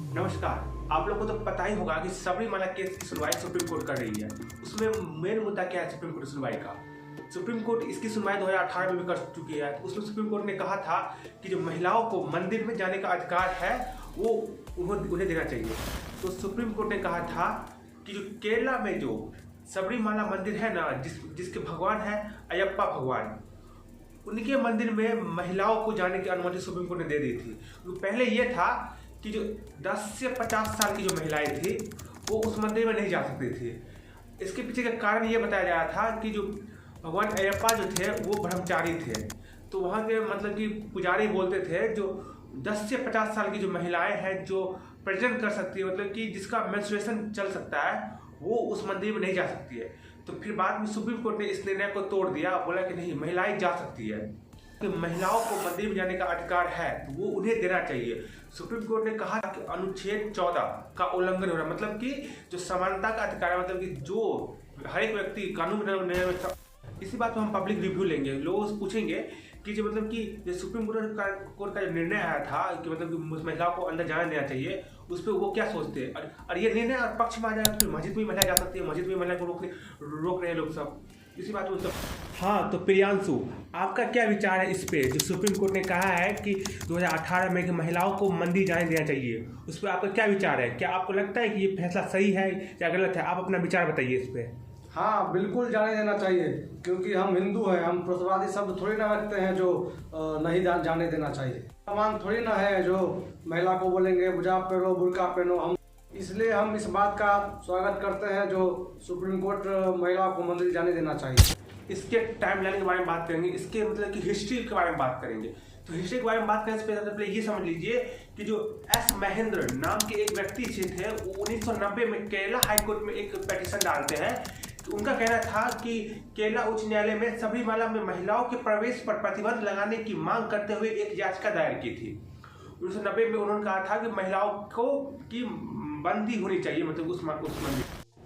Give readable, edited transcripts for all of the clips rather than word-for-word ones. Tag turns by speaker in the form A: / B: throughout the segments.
A: नमस्कार। आप लोगों को तो पता ही होगा कि सबरीमाला केस की सुनवाई सुप्रीम कोर्ट कर रही है। उसमें मेन मुद्दा क्या है सुप्रीम कोर्ट की सुनवाई का? सुप्रीम कोर्ट इसकी सुनवाई 2018 में भी कर चुकी है। उसमें सुप्रीम कोर्ट ने कहा था कि जो महिलाओं को मंदिर में जाने का अधिकार है वो उन्हें देना चाहिए। तो सुप्रीम कोर्ट ने कहा था कि जो केरला में जो सबरीमाला मंदिर है ना, जिसके भगवान है अयप्पा भगवान, उनके मंदिर में महिलाओं को जाने की अनुमति सुप्रीम कोर्ट ने दे दी थी। तो पहले ये था कि जो 10 से 50 साल की जो महिलाएं थी वो उस मंदिर में नहीं जा सकती थी। इसके पीछे का कारण ये बताया जा रहा था कि जो भगवान अयप्पा जो थे वो ब्रह्मचारी थे। तो वहाँ के मतलब कि पुजारी बोलते थे जो 10 से 50 साल की जो महिलाएं हैं जो प्रेजेंट कर सकती है, मतलब कि जिसका मेंस्ट्रुएशन चल सकता है, वो उस मंदिर में नहीं जा सकती है। तो फिर बाद में सुप्रीम कोर्ट ने इस निर्णय को तोड़ दिया, बोला कि नहीं, महिलाएं जा सकती है। कि महिलाओं को मंदिर में जाने का अधिकार है तो वो उन्हें देना चाहिए। सुप्रीम कोर्ट ने कहा कि अनुच्छेद 14 का उल्लंघन हो रहा है, मतलब कि जो समानता का अधिकार है, मतलब कि जो हर एक व्यक्ति कानून इसी बात पर हम पब्लिक रिव्यू लेंगे। लोग पूछेंगे कि जो मतलब कि जो सुप्रीम कोर्ट का जो निर्णय आया था कि मतलब कि महिलाओं को अंदर जाने देना चाहिए, उस पर वो क्या सोचते हैं। और ये निर्णय और पक्ष में आ जाए तो मस्जिद में महिला जा सकती है, मस्जिद में महिला को रोक रहे हैं लोग सब। इसी बात में सब। हाँ, तो प्रियांशु, आपका क्या विचार है इस पे जो सुप्रीम कोर्ट ने कहा है कि 2018 में कि महिलाओं को मंदिर जाने देना चाहिए, उस पर आपका क्या विचार है? क्या आपको लगता है कि ये फैसला सही है या गलत है? आप अपना विचार बताइए इस पे।
B: हाँ, बिल्कुल जाने देना चाहिए, क्योंकि हम हिंदू हैं। हम प्रसादी शब्द थोड़ी ना रखते हैं जो नहीं जाने देना चाहिए। समान थोड़ी ना है जो महिला को बोलेंगे हिजाब पहनो, बुर्का पहनो। हम इसलिए हम इस बात का स्वागत करते हैं जो सुप्रीम कोर्ट महिला को मंदिर जाने देना चाहिए।
A: इसके टाइम लाइन के बारे में बात करेंगे, इसके मतलब कि हिस्ट्री के बारे में बात करेंगे। तो हिस्ट्री के बारे में बात करने से पहले ये समझ लीजिए कि जो एस महेंद्र नाम के एक व्यक्ति थे, वो 1990 में केरला हाईकोर्ट में एक पिटीशन डालते हैं। तो उनका कहना था कि केरला उच्च न्यायालय में सबरीमाला में महिलाओं के प्रवेश पर प्रतिबंध लगाने की मांग करते हुए एक याचिका दायर की थी। 1990 में उन्होंने कहा था कि महिलाओं को की बंदी होनी चाहिए, मतलब उस मंदिर।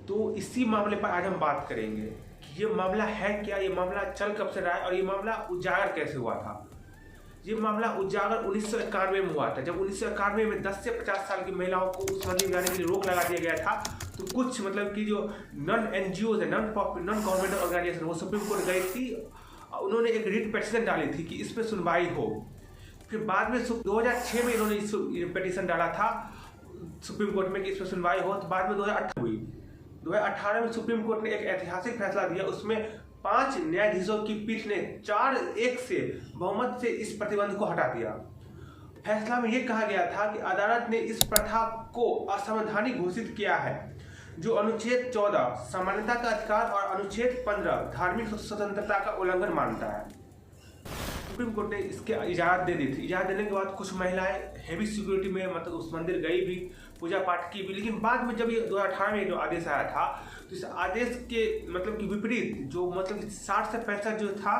A: तो इसी मामले पर आज हम बात करेंगे कि ये मामला है क्या, ये मामला चल कब से रहा है और ये मामला उजागर कैसे हुआ था। ये मामला उजागर 1991 में हुआ था, जब 1991 में 10 से 50 साल की महिलाओं को उस मंदिर में जाने के लिए रोक लगा दिया गया था। तो कुछ मतलब कि जो नॉन NGOs है, नॉन गवर्नमेंटल ऑर्गेनाइजेशन, वो सुप्रीम कोर्ट गई थी। उन्होंने एक रिट पिटीशन डाली थी कि इस पर सुनवाई हो। फिर बाद में 2006 में इन्होंने पिटीशन डाला था सुप्रीम कोर्ट में कि इस पर सुनवाई हो। तो बाद में 2018 हुई। 2018 में सुप्रीम कोर्ट ने एक ऐतिहासिक फैसला दिया। उसमें 5 न्यायाधीशों की पीठ ने 4-1 से बहुमत से इस प्रतिबंध को हटा दिया। फैसला में यह कहा गया था कि अदालत ने इस प्रथा को असंवैधानिक घोषित किया है, जो अनुच्छेद 14 समानता का अधिकार और अनुच्छेद 15 धार्मिक स्वतंत्रता का उल्लंघन मानता है। सुप्रीम कोर्ट ने इसके इजाजत दे दी थी। इजाजत देने के बाद कुछ महिलाएं हेवी सिक्योरिटी में मतलब उस मंदिर गई भी, पूजा पाठ की भी। लेकिन बाद में जब ये 2018 में जो आदेश आया था, तो इस आदेश के मतलब कि विपरीत जो मतलब 60 से 65 जो था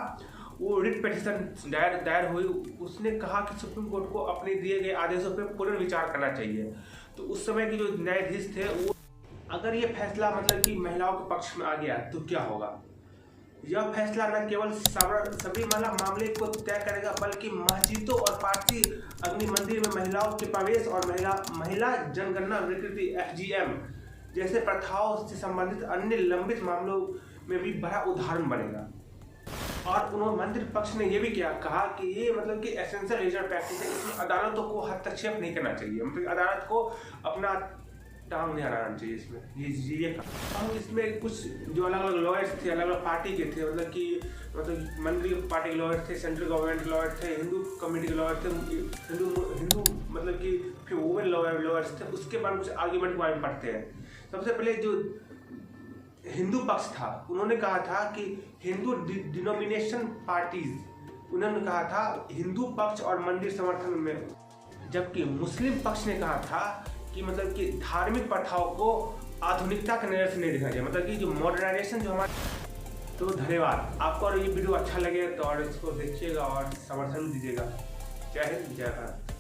A: वो रिट पिटीशन दायर हुई। उसने कहा कि सुप्रीम कोर्ट को अपने दिए गए आदेशों पर पुनर्विचार करना चाहिए। तो उस समय के जो न्यायाधीश थे, वो अगर ये फैसला मतलब कि महिलाओं के पक्ष में आ गया तो क्या होगा? यह फैसला न केवल सबरीमाला मामले को तय करेगा, बल्कि मस्जिदों और पारसी अग्नि मंदिर में महिलाओं के प्रवेश और महिला जनगणना विकृति FGM जैसे प्रथाओं से संबंधित अन्य लंबित मामलों में भी बड़ा उदाहरण बनेगा। और उन्होंने मंदिर पक्ष ने यह भी कहा कि ये मतलब कि एसेंशियल लीगल प्रैक्टिस है, इसमें अदालतों को हस्तक्षेप नहीं करना चाहिए, मतलब अदालत को अपना टांग नहीं हराना चाहिए इसमें। ये हम इसमें कुछ जो अलग अलग लॉयर्स थे, अलग अलग पार्टी के थे, मतलब मंदिर पार्टी के लॉयर थे, सेंट्रल गवर्नमेंट के लॉयर थे, हिंदू कम्युनिटी के लॉयर थे, हिंदू मतलब कि फिर वुमेन लॉयर्स थे। उसके बाद कुछ आर्ग्यूमेंट के बारे में पढ़ते हैं। सबसे पहले जो हिंदू पक्ष था, उन्होंने कहा था कि हिंदू डिनोमिनेशन पार्टीज, उन्होंने कहा था हिंदू पक्ष और मंदिर समर्थन में, जबकि मुस्लिम पक्ष ने कहा था कि मतलब कि धार्मिक प्रथाओं को आधुनिकता के नजर से नहीं देखा जाए, मतलब कि जो मॉडर्नाइजेशन जो हमारे। तो धन्यवाद। आपको और ये वीडियो अच्छा लगे तो और इसको देखिएगा और समर्थन दीजिएगा। जय हिंद, जय भारत।